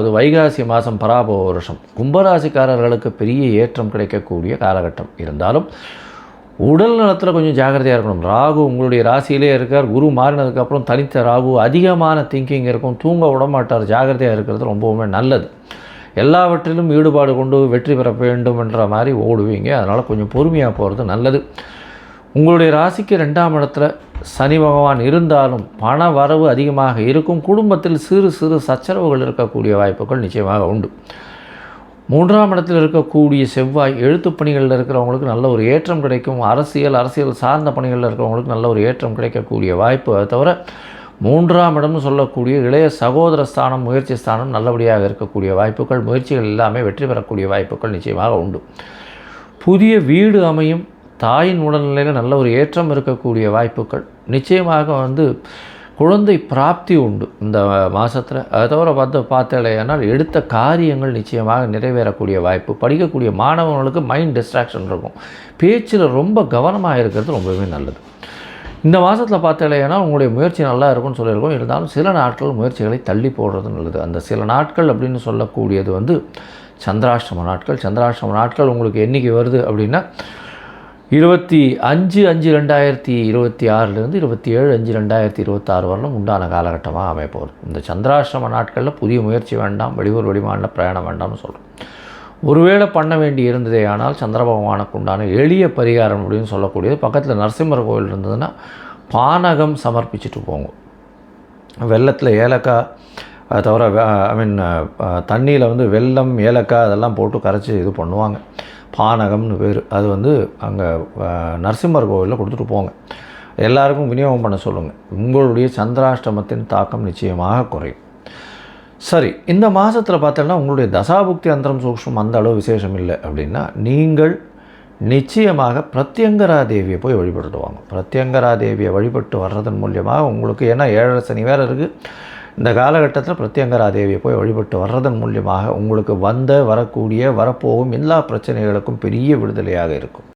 அது வைகாசி மாதம் பராபவ வருஷம். கும்பராசிக்காரர்களுக்கு பெரிய ஏற்றம் கிடைக்கக்கூடிய காலகட்டம். இருந்தாலும் உடல் நலத்தில் கொஞ்சம் ஜாக்கிரதையாக இருக்கணும். ராகு உங்களுடைய ராசியிலே இருக்கார். குரு மாறினதுக்கப்புறம் தனித்த ராகு அதிகமான திங்கிங் இருக்கும். தூங்க விடமாட்டார். ஜாக்கிரதையாக இருக்கிறது ரொம்பவுமே நல்லது. எல்லாவற்றிலும் ஈடுபாடு கொண்டு வெற்றி பெற வேண்டும் என்ற மாதிரி ஓடுவீங்க. அதனால் கொஞ்சம் பொறுமையாக போகிறது நல்லது. உங்களுடைய ராசிக்கு 2ஆம் இடத்துல சனி பகவான் இருந்தாலும் பண வரவு அதிகமாக இருக்கும். குடும்பத்தில் சிறு சிறு சச்சரவுகள் இருக்கக்கூடிய வாய்ப்புகள் நிச்சயமாக உண்டு. 3ஆம் இடத்தில் இருக்கக்கூடிய செவ்வாய் எழுத்துப் பணிகளில் இருக்கிறவங்களுக்கு நல்ல ஒரு ஏற்றம் கிடைக்கும். அரசியல் சார்ந்த பணிகளில் இருக்கிறவங்களுக்கு நல்ல ஒரு ஏற்றம் கிடைக்கக்கூடிய வாய்ப்பு. அதை தவிர 3ஆம் இடம்னு சொல்லக்கூடிய இளைய சகோதர ஸ்தானம், முயற்சி ஸ்தானம் நல்லபடியாக இருக்கக்கூடிய வாய்ப்புகள், முயற்சிகள் எல்லாமே வெற்றி பெறக்கூடிய வாய்ப்புகள் நிச்சயமாக உண்டு. புதிய வீடு அமையும். தாயின் உடல்நிலையில் நல்ல ஒரு ஏற்றம் இருக்கக்கூடிய வாய்ப்புகள் நிச்சயமாக குழந்தை பிராப்தி உண்டு இந்த மாதத்தில். அதை தவிர பார்த்தேனால் எடுத்த காரியங்கள் நிச்சயமாக நிறைவேறக்கூடிய வாய்ப்பு. படிக்கக்கூடிய மாணவர்களுக்கு மைண்ட் டிஸ்ட்ராக்ஷன் இருக்கும். பேச்சில் ரொம்ப கவனமாக இருக்கிறது ரொம்பவே நல்லது. இந்த மாதத்தில் பார்த்தேன்னா உங்களுடைய முயற்சி நல்லா இருக்கும்னு சொல்லியிருக்கோம். இருந்தாலும் சில நாட்கள் முயற்சிகளை தள்ளி போடுறது நல்லது. அந்த சில நாட்கள் அப்படின்னு சொல்லக்கூடியது சந்திராஷ்டம நாட்கள். சந்திராஷ்டம நாட்கள் உங்களுக்கு என்றைக்கு வருது அப்படின்னா 25/5/2026 27/5/2026 வரலும் உண்டான காலகட்டமாக அமைப்போகுது. இந்த சந்திராஷ்டம நாட்களில் புதிய முயற்சி வேண்டாம், வெளியூர் வெளிமாநில பிரயாணம் வேண்டாம்னு சொல்கிறோம். ஒருவேளை பண்ண வேண்டி இருந்ததே ஆனால் சந்திர பகவானுக்கு உண்டான எளிய பரிகாரம் அப்படின்னு சொல்லக்கூடியது, பக்கத்தில் நரசிம்மர் கோவில் இருந்ததுன்னா பானகம் சமர்ப்பிச்சுட்டு போங்க. வெள்ளத்தில் ஏலக்காய், அதை தவிர தண்ணியில் வெல்லம், ஏலக்காய் அதெல்லாம் போட்டு கரைச்சி இது பண்ணுவாங்க. பானகம்னு பேர். அது அங்கே நரசிம்மர் கோவிலில் கொடுத்துட்டு போங்க. எல்லாருக்கும் விநியோகம் பண்ண சொல்லுங்கள். உங்களுடைய சந்திராஷ்டமத்தின் தாக்கம் நிச்சயமாக குறையும். சரி, இந்த மாதத்தில் பார்த்தோன்னா உங்களுடைய தசாபுக்தி அந்தரம் சூக்ஷ்மம் அந்த அளவு விசேஷம் இல்லை அப்படின்னா நீங்கள் நிச்சயமாக பிரத்யங்கரா தேவியை போய் வழிபட்டுட்டு வாங்க. பிரத்யங்கரா தேவியை வழிபட்டு வர்றதன் மூலியமாக உங்களுக்கு, ஏன்னா 7 சனி வேறு இருக்குது இந்த காலகட்டத்தில், பிரத்யங்கரா தேவியை போய் வழிபட்டு வர்றதன் மூலியமாக உங்களுக்கு வரக்கூடிய வரப்போகும் எல்லா பிரச்சனைகளுக்கும் பெரிய விடுதலையாக இருக்கும்.